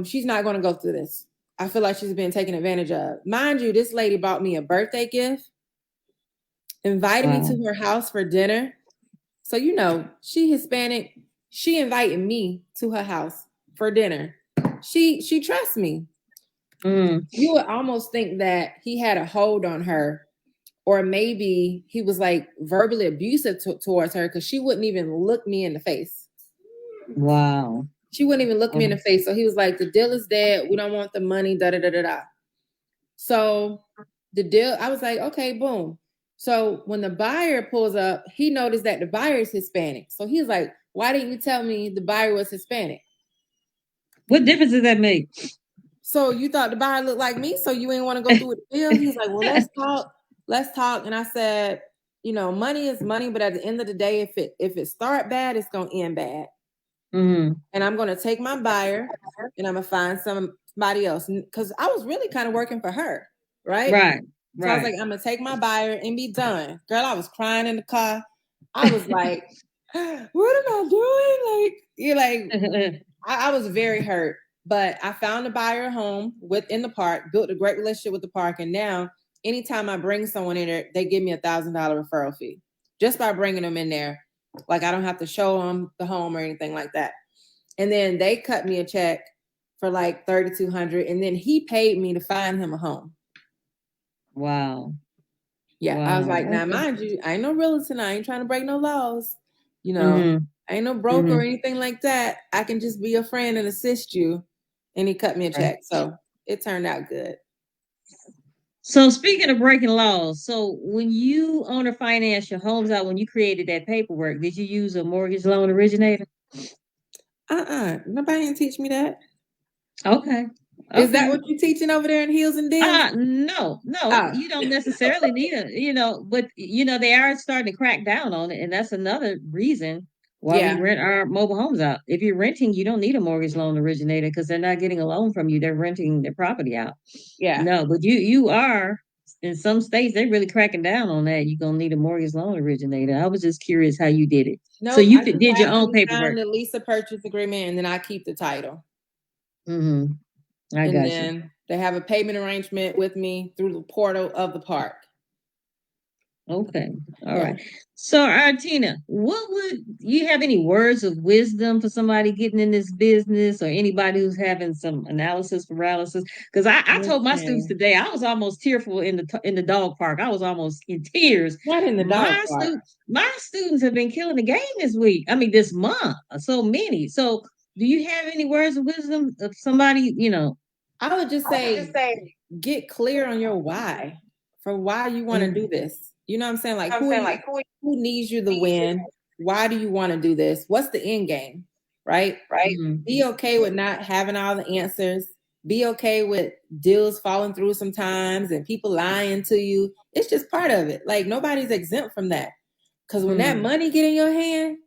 she's not going to go through this. I feel like she's been taken advantage of. Mind you, this lady bought me a birthday gift, invited me to her house for dinner. So, she Hispanic. She invited me to her house for dinner. She trusts me. You would almost think that he had a hold on her, or maybe he was like verbally abusive towards her because she wouldn't even look me in the face.
Wow.
She wouldn't even look me in the face. So he was like, the deal is dead. We don't want the money, da-da-da-da-da. So the deal, I was like, okay, boom. So when the buyer pulls up, he noticed that the buyer is Hispanic. So he's like, why didn't you tell me the buyer was Hispanic?
What difference does that make?
So you thought the buyer looked like me, so you ain't want to go through with the deal? He's like, well, let's talk. And I said, money is money, but at the end of the day, if it start bad, it's going to end bad. And I'm going to take my buyer and I'm going to find somebody else. Because I was really kind of working for her, right?
Right.
So I was like, I'm going to take my buyer and be done. Girl, I was crying in the car. I was like, what am I doing? I was very hurt. But I found a buyer home in the park, built a great relationship with the park. And now anytime I bring someone in there, they give me $1,000 referral fee just by bringing them in there. Like, I don't have to show them the home or anything like that. And then they cut me a check for like $3,200. And then he paid me to find him a home.
Wow.
Yeah. Wow. I was like, now, mind you, I ain't no realtor. I ain't trying to break no laws. I ain't no broker or anything like that. I can just be a friend and assist you. And he cut me a check. So it turned out good.
So speaking of breaking laws, so when you owner finance your homes out, when you created that paperwork, did you use a mortgage loan originator?
Nobody didn't teach me that.
Okay.
Is that what you're teaching over there in Heels and Deals?
No. You don't necessarily need but they are starting to crack down on it. And that's another reason why we rent our mobile homes out. If you're renting, you don't need a mortgage loan originator because they're not getting a loan from you. They're renting their property out.
Yeah.
No, but you are in some states they're really cracking down on that. You're gonna need a mortgage loan originator. I was just curious how you did it. So
Nope,
you
I just
did your
have
own
them sign
paperwork.
the lease of purchase agreement and then I keep the title.
Mm-hmm. I
And
got you.
then they have a payment arrangement with me through the portal of the park.
Okay. All
Yeah.
right. So, Artina, what would you have any words of wisdom for somebody getting in this business or anybody who's having some analysis paralysis? Because I told my students
Listen,
today I was almost tearful in the dog park. I was almost in tears.
not in the dog
My
park.
my students have been killing the game this week. I mean, this month. So many. So, do you have any words of wisdom of somebody?
I would just
I would just
say
say,
get clear on your why for why you want to do
mm,
this. You know what I'm saying? Like
I'm saying, like,
who needs you to
needs you,
win? Why do you want to do this? What's the end game? Right?
right?
Be okay with not having all the answers. Be okay with deals falling through sometimes and people lying to you. It's just part of it. Like nobody's exempt from that. Because when that
Mm,
money get in your hand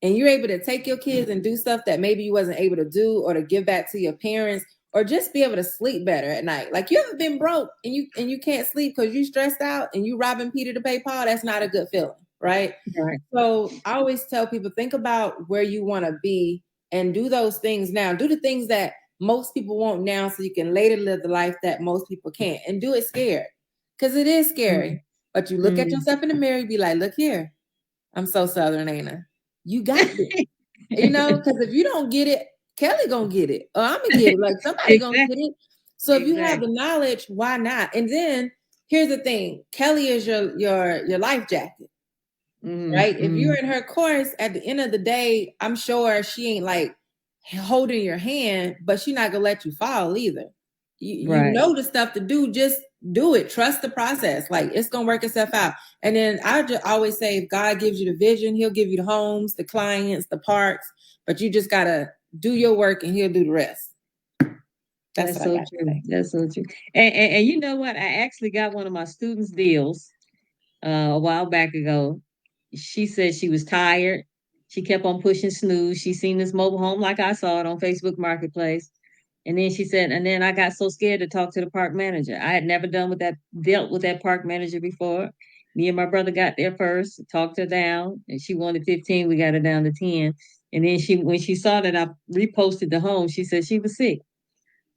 and you're able to take your kids and do stuff that maybe you wasn't able to do or to give back to your parents or just be able to sleep better at night. Like you ever been broke and you can't sleep because you stressed out and you robbing Peter to pay Paul, that's not a good feeling, right?
right.
So I always tell people, think about where you want to be and do those things now. Do the things that most people won't now so you can later live the life that most people can't. And do it scared. Because it is
Mm,
scary. But you look at
mm.
yourself in the mirror, be like, look here. I'm so Southern, ain't I? You got this. You know, because if you don't get it, Kelly gonna get it. Or I'm gonna get it. Like somebody gonna get
Exactly.
it. So if you have the
Exactly.
knowledge, why not? And then here's the thing: Kelly is your life jacket,
Mm,
right? If you're
mm,
in her course, at the end of the day, I'm sure she ain't like holding your hand, but she not gonna let you fall either. You
right.
know the stuff to do, just do it. Trust the process. Like it's gonna work itself out. And then I just always say if God gives you the vision, he'll give you the homes, the clients, the parks, but you just gotta do your work and he'll do the rest. That's
That's
what I
so
got to
true.
say.
That's so true. And you know what? I actually got one of my students' deals a while back ago. She said she was tired. She kept on pushing snooze. She seen this mobile home like I saw it on Facebook Marketplace. And then she said, and then I got so scared to talk to the park manager. I had never dealt with that park manager before. Me and my brother got there first, talked her down, and she wanted 15. We got her down to 10. And then when she saw that I reposted the home, she said she was sick.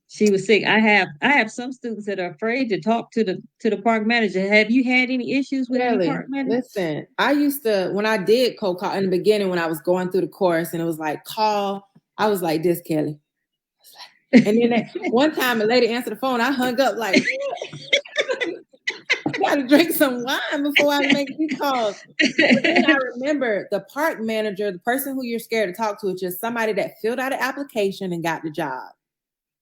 She was sick. I have some students that are afraid to talk to the park manager. Have you had any issues with any
Kelly,
park manager?
listen, I used to, when I did cold call in the beginning, when I was going through the course and it was like, call, I was like this, Kelly. And then one time a lady answered the phone, I hung up like, I got to drink some wine before I make these calls. But then I remember the park manager, the person who you're scared to talk to, is just somebody that filled out an application and got the job.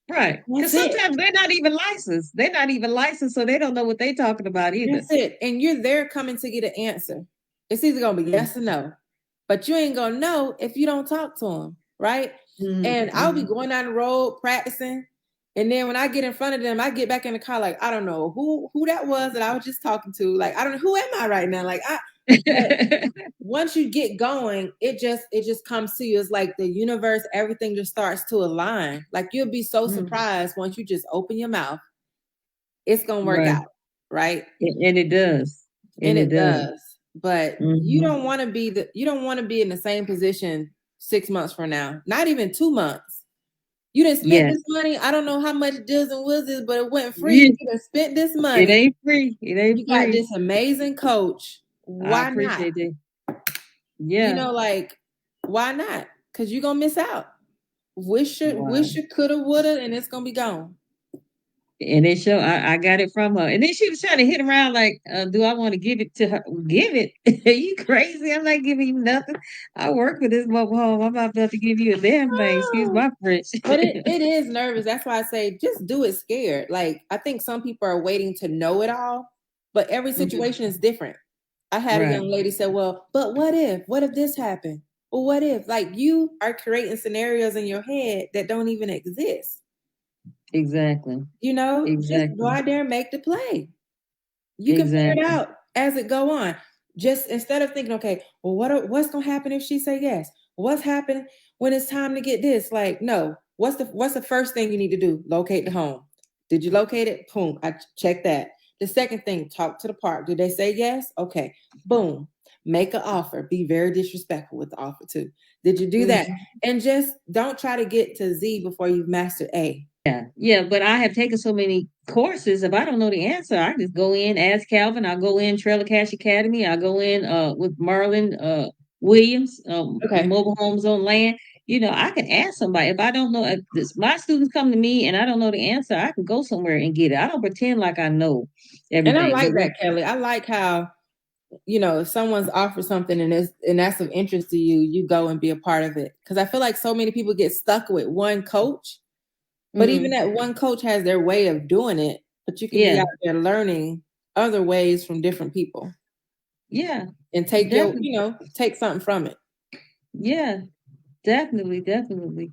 Right. Because
That's it.
sometimes they're not even licensed. They're not even licensed, so they don't know what they're talking about either.
That's it. And you're there coming to get an answer. It's either going to be yes or no. But you ain't going to know if you don't talk to them. Right. And I'll be
Mm-hmm.
going down the road practicing. And then when I get in front of them, I get back in the car like, I don't know who that was that I was just talking to. Like, I don't know, who am I right now? Like, but once you get going, it just comes to you. It's like the universe, everything just starts to align. Like you'll be so
Mm,
surprised once you just open your mouth. It's gonna work
right.
out, right?
And it does.
And
And it
it
does.
does. But you
Mm-hmm.
don't want to be you don't want to be in the same position 6 months from now, not even 2 months. You didn't spend
Yes.
this money. I don't know how much deals and wills is, but it went free.
Yeah.
You done spent this
It
money.
ain't free. It ain't
You got
free.
this amazing coach.
I
Why not?
appreciate that.
You
Yeah.
know, like, why not? Because you're gonna miss out.
Wow.
Wish you coulda, woulda, and it's gonna be gone.
And it show I got it from her. And then she was trying to hit around like, do I want to give it to her? Give it? Are you crazy? I'm not giving you nothing. I work with this mobile home. I'm not about to give you a damn thing. Excuse
Oh,
my French.
but it is nervous. That's why I say just do it scared. Like I think some people are waiting to know it all, but every
Mhm.
situation is different. I had a
Right.
young lady say, well, but what if? What if this happened? Well, what if? Like you are creating scenarios in your head that don't even exist.
Exactly.
You know, just go
Exactly.
out there and make the play. You can figure it
Exactly.
out as it go on. Just instead of thinking, okay, well, what's gonna happen if she say yes? What's happening when it's time to get this? Like, no. What's the first thing you need to do? Locate the home. Did you locate it? Boom. I check that. The second thing, talk to the park. Did they say yes? Okay. Boom. Make an offer. Be very disrespectful with the offer too. Did you do that?
Mhm.
And just don't try to get to Z before you've mastered A.
Yeah, but I have taken so many courses. If I don't know the answer, I just go in, ask Calvin. I go in Trailer Cash Academy. I go in with Marlon Williams,
Okay.
Mobile Homes on Land. I can ask somebody. If I don't know, if my students come to me and I don't know the answer, I can go somewhere and get it. I don't pretend like I know
And I
everything.
like
But
that, Kelly. I like how, if someone's offered something and that's of interest to you, you go and be a part of it. Because I feel like so many people get stuck with one coach, but even that one coach has their way of doing it. But you can be
yeah,
out there learning other ways from different people
yeah,
and take
definitely,
take something from it.
yeah. Definitely, definitely.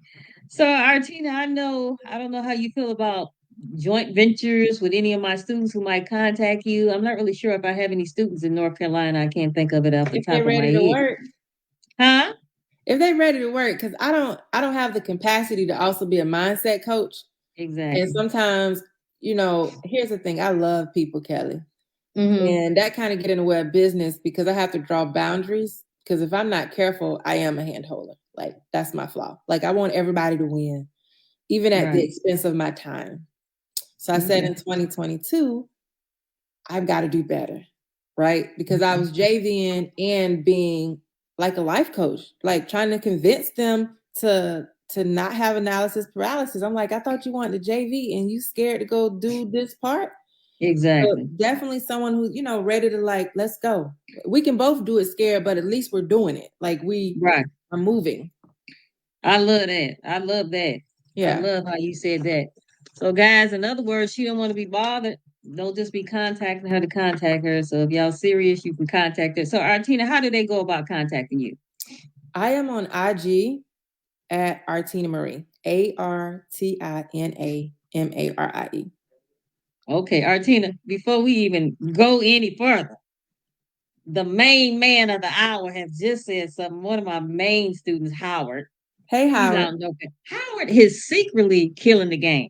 So, Artina, I don't know how you feel about joint ventures with any of my students who might contact you. I'm not really sure if I have any students in North Carolina. I can't think of it off the
If they're
top of my
ready to
head.
work.
Huh?
If they're ready to work, because I don't have the capacity to also be a mindset coach. And
Exactly.
sometimes, here's the thing. I love people, Kelly.
Mm-hmm.
And that kind of get in the way of business because I have to draw boundaries. Because if I'm not careful, I am a handholder. Like that's my flaw. Like I want everybody to win, even at the
Right.
expense of my time. So I said
Okay.
in 2022, I've got to do better, right? Because I was
Mhm.
JVing and being like a life coach, like trying to convince them to not have analysis paralysis. I'm like, I thought you wanted to JV and you scared to go do this part. So
Exactly.
definitely someone who's, ready to like, let's go. We can both do it scared, but at least we're doing it. Like we
Right.
are moving.
I love that. I love that. I
Yeah.
love how you said that. So, guys, in other words, she don't want to be bothered. Don't just be contacting her to contact her. So, if y'all serious, you can contact her. So, Artina, how do they go about contacting you?
I am on IG at Artina Marie. ARTINAMARIE.
Okay, Artina, before we even go any further, the main man of the hour has just said something. One of my main students, Howard,
Hey
he's
Howard.
out in North Carolina. Howard is secretly killing the game.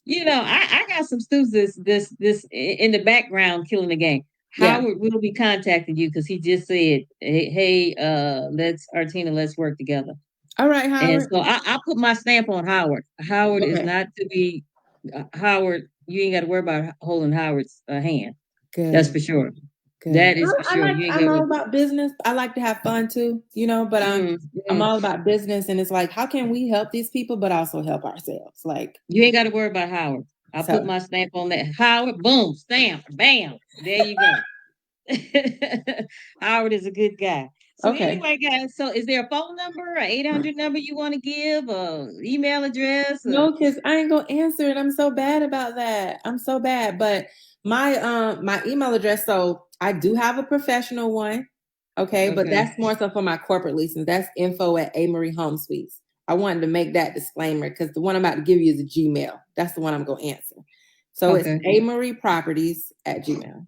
I got some students this in the background killing the game.
Yeah.
Howard will be contacting you because he just said, "Hey, let's Artina, let's work together."
All right,
And
Howard.
so I put my stamp on Howard. Howard is
Okay.
not to be Howard. You ain't got to worry about holding Howard's hand. That's
Good.
for sure.
Good.
That is for sure. You ain't
I'm
got
all
to.
about business. I like to have fun too, but
Mm,
I'm
mm.
all about business and it's like how can we help these people but also help ourselves? Like
You ain't got to worry about Howard. I put
so.
my stamp on that. Howard, boom, stamp, bam. There you go. Howard is a good guy. So
Okay.
anyway, guys, so is there a phone number, a 800 number you want to give, a email address?
No, because I ain't gonna answer it. I'm so bad about that. I'm so bad. But my email address, so I do have a professional one. Okay, but
Okay.
that's more so for my corporate leases. That's info at A Marie Home Suites. I wanted to make that disclaimer because the one I'm about to give you is a Gmail. That's the one I'm gonna answer. So it's
Okay.
A Marie Properties at Gmail.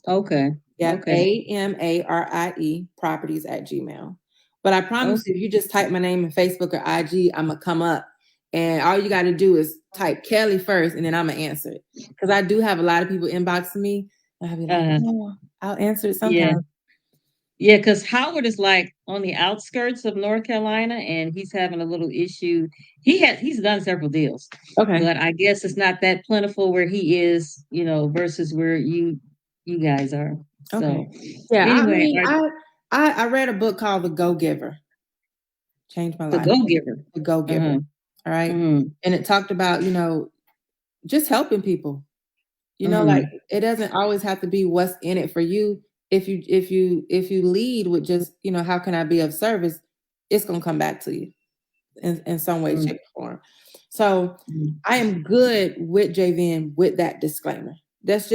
Okay.
Yep,
Okay.
AMARIE Properties at Gmail. But I promise
Okay.
you, if you just type my name in Facebook or IG, I'm gonna come up. And all you got to do is type Kelly first, and then I'm gonna answer it. Because I do have a lot of people inboxing me, and I'll be like,
Uh,
oh, I'll answer it
yeah.
sometime.
Yeah, because Howard is like on the outskirts of North Carolina and he's having a little issue. He's done several deals,
Okay.
but I guess it's not that plentiful where he is, versus where you guys are.
Okay.
So
Yeah. I
anyway,
mean, I read a book called The Go Giver. Changed my
the
life.
go giver.
The Go Giver.
Uh-huh.
All right.
Mm-hmm.
And it talked about just helping people. Like
Mm-hmm.
it doesn't always have to be what's in it for you. If you lead with just, how can I be of service, it's gonna come back to you in some way, shape, or form. So
Mm-hmm.
I am good with JVN with that disclaimer. That's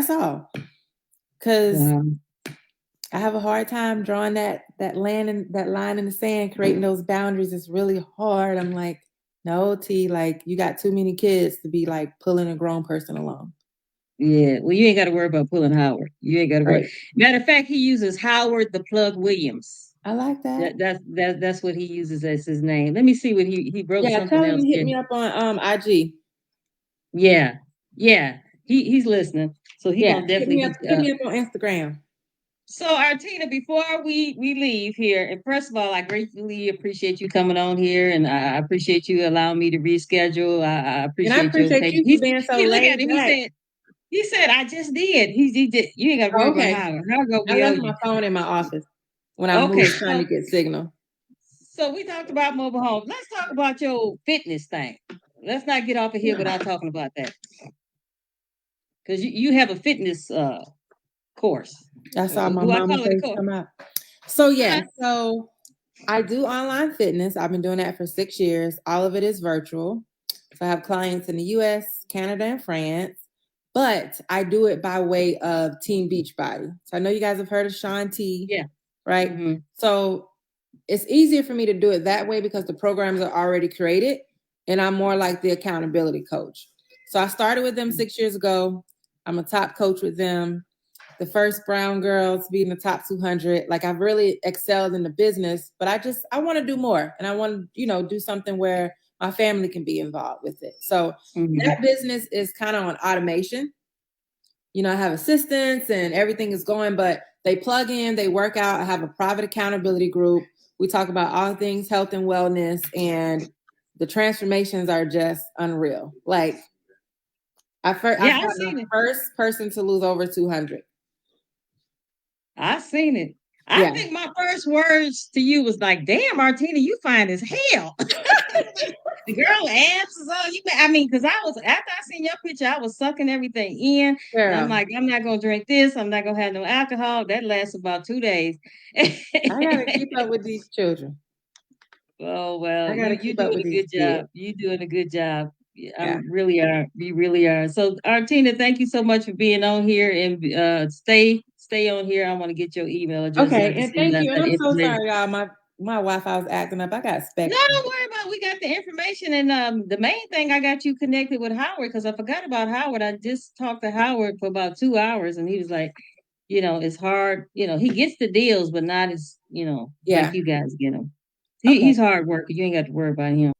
all. Cause
Wow.
I have a hard time drawing that line in the sand, creating those boundaries. It's really hard. I'm like, no, T, like you got too many kids to be like pulling a grown person along.
Yeah. Well, you ain't got to worry about pulling Howard. You ain't got to worry.
Right.
Matter of fact, he uses Howard the Plug Williams.
I like that.
That's what he uses as his name. Let me see what he wrote
Yeah,
something
tell him
else
to hit
here.
me up on IG.
Yeah, yeah. he's listening, so he gonna definitely
hit me up on Instagram.
So, Artina, before we leave here, and first of all, I greatly appreciate you coming on here, and I appreciate you allowing me to reschedule. I
And I
appreciate your
appreciate
patience.
you for being so
He look
laid
at him.
back.
He said, I just did. He did. You ain't got to worry about Howard. Howard gonna
I
be
left my phone in my office when I moved trying to get signal.
So we talked about mobile homes. Let's talk about your fitness thing. Let's not get off of here without talking about that. Because you have a fitness course.
I saw my mama face come out. So so I do online fitness. I've been doing that for 6 years. All of it is virtual. So I have clients in the US, Canada, and France. But I do it by way of Team Beachbody. So I know you guys have heard of Shaun T.
Yeah.
Right? Mm-hmm. So it's easier for me to do it that way because the programs are already created and I'm more like the accountability coach. So I started with them 6 years ago. I'm a top coach with them. The first brown girl to be in the top 200. Like I've really excelled in the business, but I want to do more. And I want to, do something where my family can be involved with it. So that business is kind of on automation. I have assistants and everything is going, but they plug in, they work out. I have a private accountability group. We talk about all things health and wellness, and the transformations are just unreal. Like I'm the first person to lose over 200.
I've seen it. I think my first words to you was like, damn, Martina, you fine as hell. The girl abs is all you. I mean, because after I seen your picture, I was sucking everything in. And I'm like, I'm not gonna drink this. I'm not gonna have no alcohol. That lasts about 2 days.
I gotta keep up with these children.
Oh well, you doing a good job. You doing a good job. You really are. So, Artina, thank you so much for being on here, and stay on here. I want to get your email address.
Okay, and thank you. And I'm so sorry, y'all. My Wi-Fi was acting up. I got Spectrum.
No, don't worry about it. We got the information, and the main thing, I got you connected with Howard because I forgot about Howard. I just talked to Howard for about 2 hours, and he was like, it's hard. He gets the deals, but not as like you guys get them. He's hard work. You ain't got to worry about him.